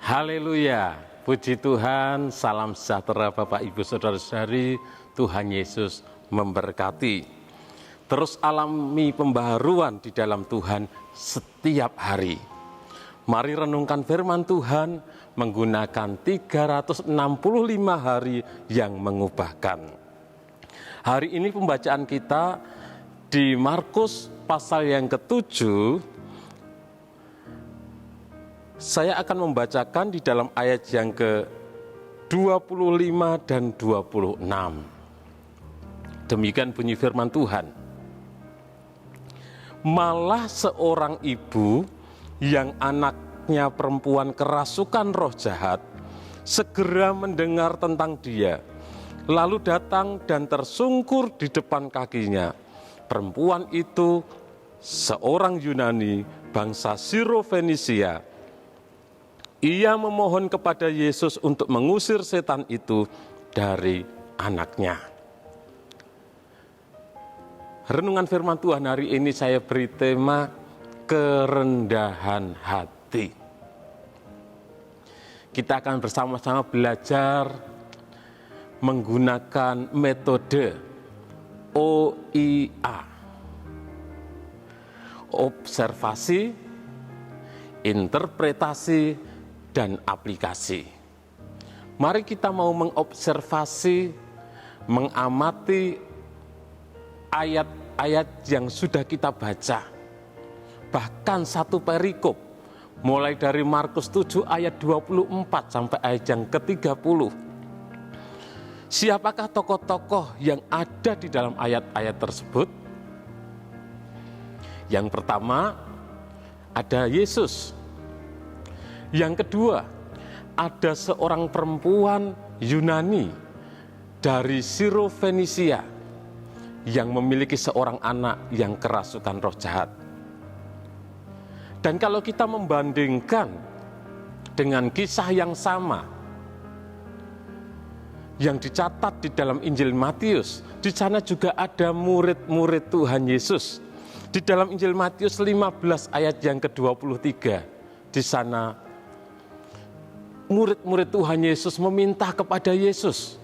Haleluya, puji Tuhan, salam sejahtera Bapak Ibu Saudara-saudari, Tuhan Yesus memberkati. Terus alami pembaharuan di dalam Tuhan setiap hari. Mari renungkan firman Tuhan menggunakan 365 hari yang mengubahkan. Hari ini pembacaan kita di Markus pasal yang ke-7. Saya akan membacakan di dalam ayat yang ke-25 dan 26. Demikian bunyi firman Tuhan. Malah seorang ibu yang anaknya perempuan kerasukan roh jahat, segera mendengar tentang dia, lalu datang dan tersungkur di depan kakinya. Perempuan itu seorang Yunani, bangsa Siro-Fenisia. Ia memohon kepada Yesus untuk mengusir setan itu dari anaknya. Renungan firman Tuhan hari ini saya beri tema kerendahan hati. Kita akan bersama-sama belajar menggunakan metode OIA. Observasi, interpretasi, dan aplikasi. Mari kita mau mengobservasi, mengamati ayat-ayat yang sudah kita baca. Bahkan satu perikop, mulai dari Markus 7 ayat 24 sampai ayat yang ke-30. Siapakah tokoh-tokoh yang ada di dalam ayat-ayat tersebut? Yang pertama, ada Yesus. Yang kedua, ada seorang perempuan Yunani dari Siro-Fenisia yang memiliki seorang anak yang kerasukan roh jahat. Dan kalau kita membandingkan dengan kisah yang sama yang dicatat di dalam Injil Matius, di sana juga ada murid-murid Tuhan Yesus. Di dalam Injil Matius 15 ayat yang ke-23, di sana murid-murid Tuhan Yesus meminta kepada Yesus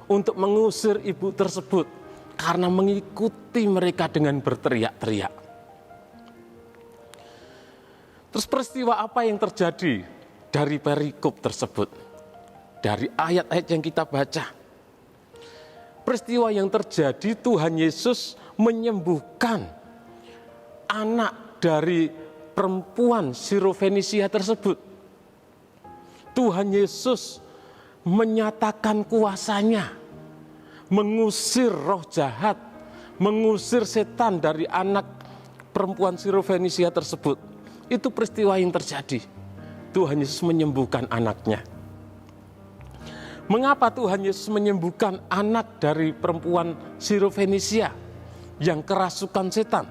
untuk mengusir ibu tersebut karena mengikuti mereka dengan berteriak-teriak. Terus peristiwa apa yang terjadi dari perikop tersebut? Dari ayat-ayat yang kita baca. Peristiwa yang terjadi, Tuhan Yesus menyembuhkan anak dari perempuan Siro-Fenisia tersebut. Tuhan Yesus menyatakan kuasanya, mengusir roh jahat, mengusir setan dari anak perempuan Siro-Fenisia tersebut. Itu peristiwa yang terjadi. Tuhan Yesus menyembuhkan anaknya. Mengapa Tuhan Yesus menyembuhkan anak dari perempuan Siro-Fenisia yang kerasukan setan?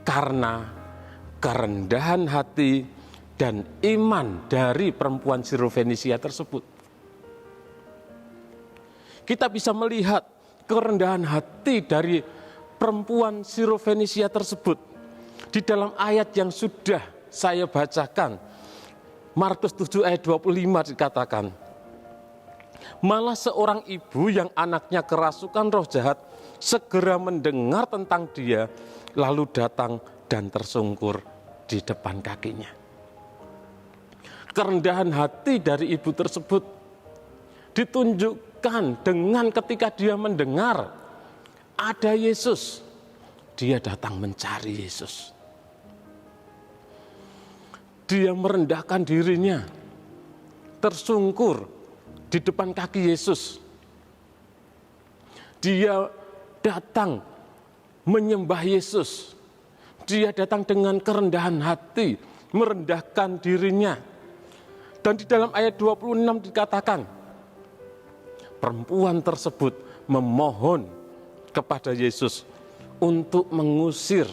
Karena kerendahan hati dan iman dari perempuan Siro-Fenisia tersebut. Kita bisa melihat kerendahan hati dari perempuan Siro-Fenisia tersebut di dalam ayat yang sudah saya bacakan. Markus 7 ayat 25 dikatakan, malah seorang ibu yang anaknya kerasukan roh jahat segera mendengar tentang dia, lalu datang dan tersungkur di depan kakinya. Kerendahan hati dari ibu tersebut ditunjukkan dengan ketika dia mendengar ada Yesus, dia datang mencari Yesus. Dia merendahkan dirinya, tersungkur di depan kaki Yesus. Dia datang menyembah Yesus. Dia datang dengan kerendahan hati, merendahkan dirinya. Dan di dalam ayat 26 dikatakan, perempuan tersebut memohon kepada Yesus untuk mengusir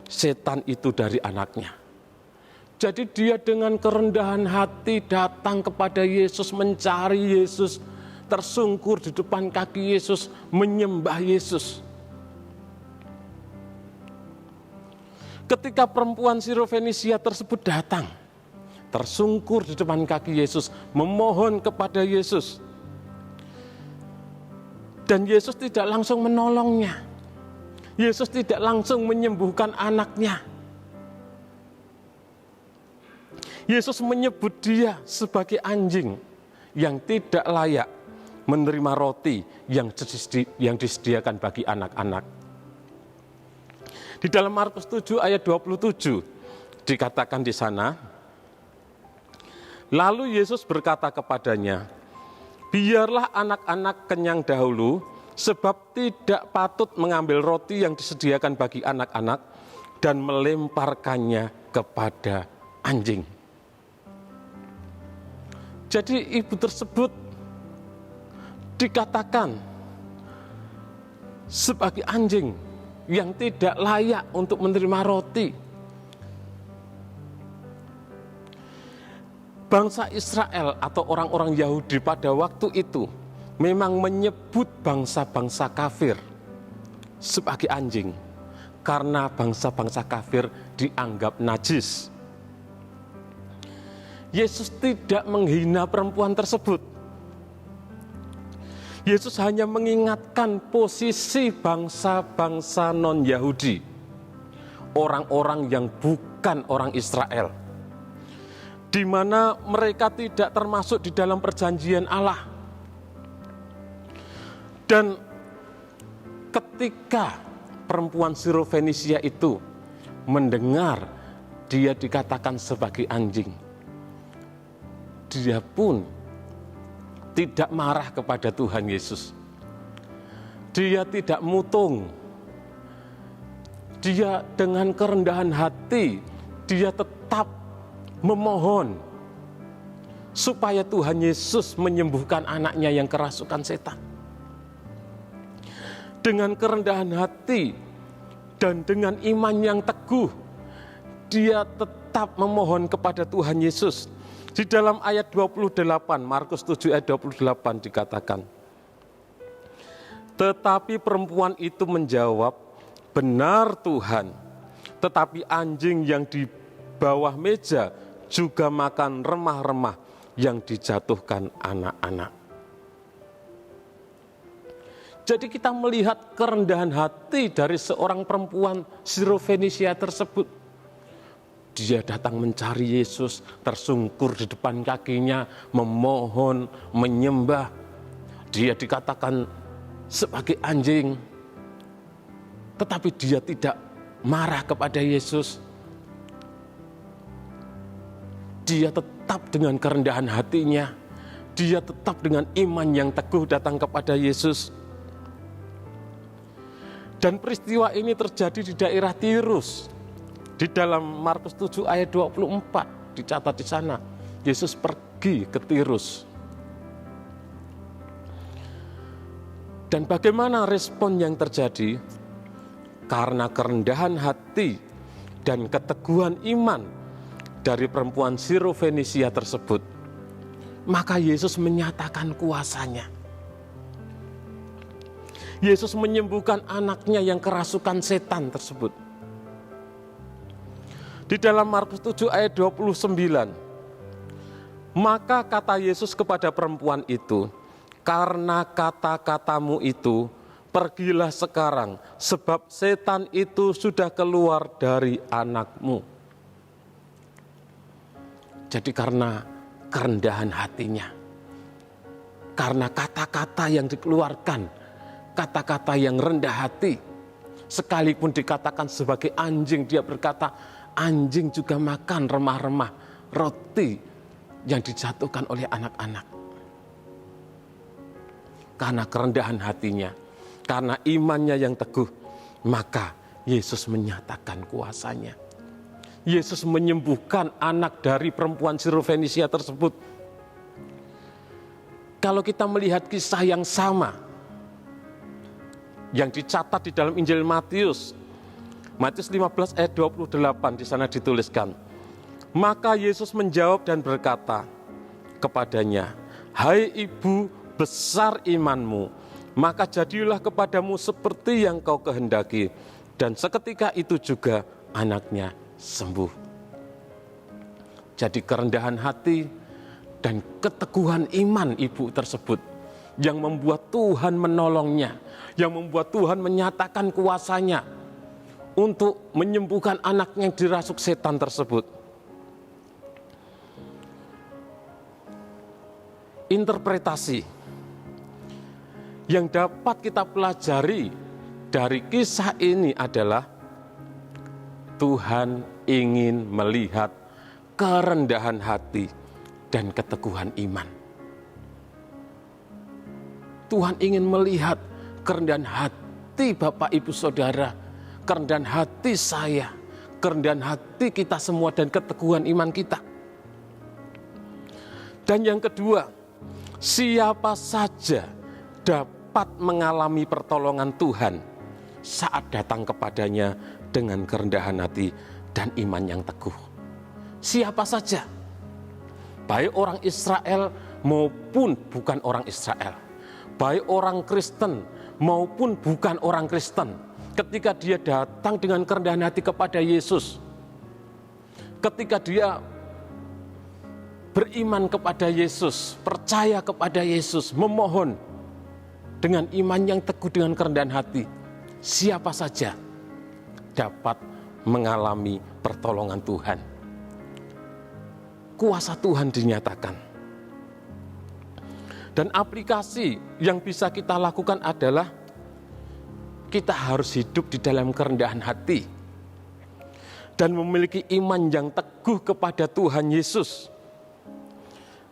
setan itu dari anaknya. Jadi dia dengan kerendahan hati datang kepada Yesus, mencari Yesus, tersungkur di depan kaki Yesus, menyembah Yesus. Ketika perempuan Siro-Fenisia tersebut datang, tersungkur di depan kaki Yesus, memohon kepada Yesus. Dan Yesus tidak langsung menolongnya. Yesus tidak langsung menyembuhkan anaknya. Yesus menyebut dia sebagai anjing yang tidak layak menerima roti yang disediakan bagi anak-anak. Di dalam Markus 7 ayat 27 dikatakan di sana, lalu Yesus berkata kepadanya, biarlah anak-anak kenyang dahulu, sebab tidak patut mengambil roti yang disediakan bagi anak-anak dan melemparkannya kepada anjing. Jadi ibu tersebut dikatakan sebagai anjing yang tidak layak untuk menerima roti. Bangsa Israel atau orang-orang Yahudi pada waktu itu memang menyebut bangsa-bangsa kafir sebagai anjing, karena bangsa-bangsa kafir dianggap najis. Yesus tidak menghina perempuan tersebut. Yesus hanya mengingatkan posisi bangsa-bangsa non-Yahudi, orang-orang yang bukan orang Israel, di mana mereka tidak termasuk di dalam perjanjian Allah. Dan ketika perempuan Sirofenisia itu mendengar dia dikatakan sebagai anjing, dia pun tidak marah kepada Tuhan Yesus. Dia tidak mutung. Dia dengan kerendahan hati, dia tetap memohon supaya Tuhan Yesus menyembuhkan anaknya yang kerasukan setan. Dengan kerendahan hati dan dengan iman yang teguh, dia tetap memohon kepada Tuhan Yesus. Di dalam ayat 28, Markus 7 ayat 28 dikatakan, tetapi perempuan itu menjawab, benar Tuhan, tetapi anjing yang di bawah meja juga makan remah-remah yang dijatuhkan anak-anak. Jadi kita melihat kerendahan hati dari seorang perempuan Sirofenisia tersebut. Dia datang mencari Yesus, tersungkur di depan kakinya, memohon, menyembah. Dia dikatakan sebagai anjing, tetapi dia tidak marah kepada Yesus. Dia tetap dengan kerendahan hatinya, dia tetap dengan iman yang teguh datang kepada Yesus. Dan peristiwa ini terjadi di daerah Tirus. Di dalam Markus 7 ayat 24 dicatat di sana, Yesus pergi ke Tirus. Dan bagaimana respon yang terjadi? Karena kerendahan hati dan keteguhan iman dari perempuan Sirofenisia tersebut, maka Yesus menyatakan kuasanya. Yesus menyembuhkan anaknya yang kerasukan setan tersebut. Di dalam Markus 7 ayat 29, maka kata Yesus kepada perempuan itu, karena kata-katamu itu, pergilah sekarang, sebab setan itu sudah keluar dari anakmu. Jadi karena kerendahan hatinya, karena kata-kata yang dikeluarkan, kata-kata yang rendah hati, sekalipun dikatakan sebagai anjing, dia berkata, anjing juga makan remah-remah roti yang dijatuhkan oleh anak-anak. Karena kerendahan hatinya, karena imannya yang teguh, maka Yesus menyatakan kuasanya. Yesus menyembuhkan anak dari perempuan Sirofenisia tersebut. Kalau kita melihat kisah yang sama, yang dicatat di dalam Injil Matius 15 ayat 28 di sana dituliskan, maka Yesus menjawab dan berkata kepadanya, hai ibu, besar imanmu, maka jadilah kepadamu seperti yang kau kehendaki. Dan seketika itu juga anaknya sembuh. Jadi kerendahan hati dan keteguhan iman ibu tersebut yang membuat Tuhan menolongnya, yang membuat Tuhan menyatakan kuasanya untuk menyembuhkan anaknya yang dirasuk setan tersebut. Interpretasi yang dapat kita pelajari dari kisah ini adalah Tuhan ingin melihat kerendahan hati dan keteguhan iman. Tuhan ingin melihat kerendahan hati Bapak Ibu Saudara, kerendahan hati saya, kerendahan hati kita semua dan keteguhan iman kita. Dan yang kedua, siapa saja dapat mengalami pertolongan Tuhan saat datang kepadanya dengan kerendahan hati dan iman yang teguh. Siapa saja, baik orang Israel maupun bukan orang Israel, baik orang Kristen maupun bukan orang Kristen, ketika dia datang dengan kerendahan hati kepada Yesus, ketika dia beriman kepada Yesus, percaya kepada Yesus, memohon dengan iman yang teguh dengan kerendahan hati, siapa saja dapat mengalami pertolongan Tuhan. Kuasa Tuhan dinyatakan. Dan aplikasi yang bisa kita lakukan adalah kita harus hidup di dalam kerendahan hati dan memiliki iman yang teguh kepada Tuhan Yesus.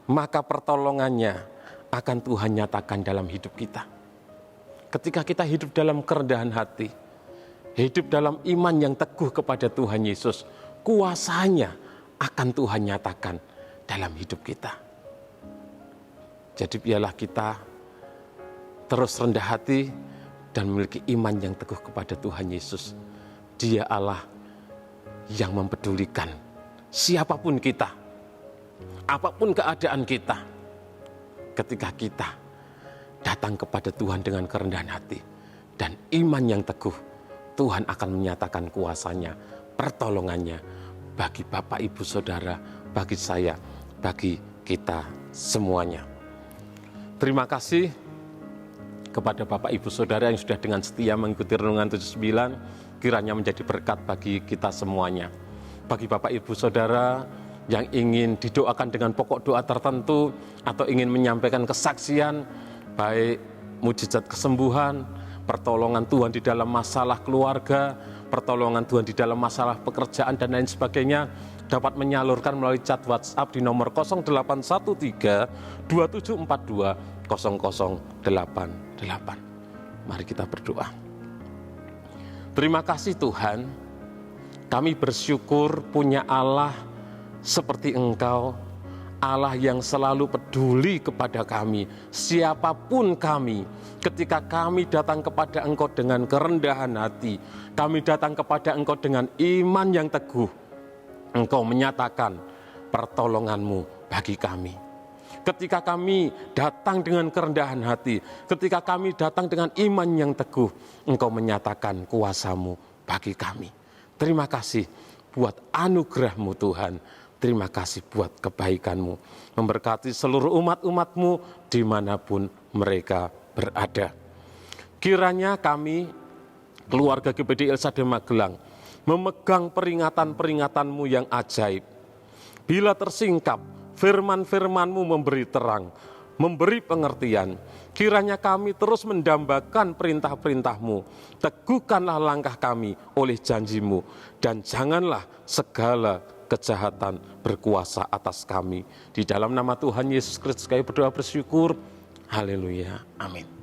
Maka pertolongannya akan Tuhan nyatakan dalam hidup kita. Ketika kita hidup dalam kerendahan hati, hidup dalam iman yang teguh kepada Tuhan Yesus, kuasanya akan Tuhan nyatakan dalam hidup kita. Jadi biarlah kita terus rendah hati dan memiliki iman yang teguh kepada Tuhan Yesus. Dia Allah yang mempedulikan siapapun kita, apapun keadaan kita. Ketika kita datang kepada Tuhan dengan kerendahan hati dan iman yang teguh, Tuhan akan menyatakan kuasanya, pertolongannya bagi Bapak Ibu Saudara, bagi saya, bagi kita semuanya. Terima kasih kepada Bapak Ibu Saudara yang sudah dengan setia mengikuti Renungan 79, kiranya menjadi berkat bagi kita semuanya. Bagi Bapak Ibu Saudara yang ingin didoakan dengan pokok doa tertentu atau ingin menyampaikan kesaksian, baik mujizat kesembuhan, pertolongan Tuhan di dalam masalah keluarga, pertolongan Tuhan di dalam masalah pekerjaan dan lain sebagainya, dapat menyalurkan melalui chat WhatsApp di nomor 0813 2742 0088. Mari kita berdoa. Terima kasih Tuhan, kami bersyukur punya Allah seperti Engkau, Allah yang selalu peduli kepada kami, siapapun kami. Ketika kami datang kepada Engkau dengan kerendahan hati, kami datang kepada Engkau dengan iman yang teguh, Engkau menyatakan pertolongan-Mu bagi kami. Ketika kami datang dengan kerendahan hati, ketika kami datang dengan iman yang teguh, Engkau menyatakan kuasa-Mu bagi kami. Terima kasih buat anugerah-Mu Tuhan. Terima kasih buat kebaikan-Mu. Memberkati seluruh umat-umat-Mu dimanapun mereka berada. Kiranya kami, keluarga GPD El Shaddai Magelang, memegang peringatan-peringatan-Mu yang ajaib. Bila tersingkap, firman-firman-Mu memberi terang, memberi pengertian. Kiranya kami terus mendambakan perintah-perintah-Mu. Teguhkanlah langkah kami oleh janji-Mu. Dan janganlah segala kejahatan berkuasa atas kami. Di dalam nama Tuhan Yesus Kristus kami berdoa bersyukur. Haleluya. Amin.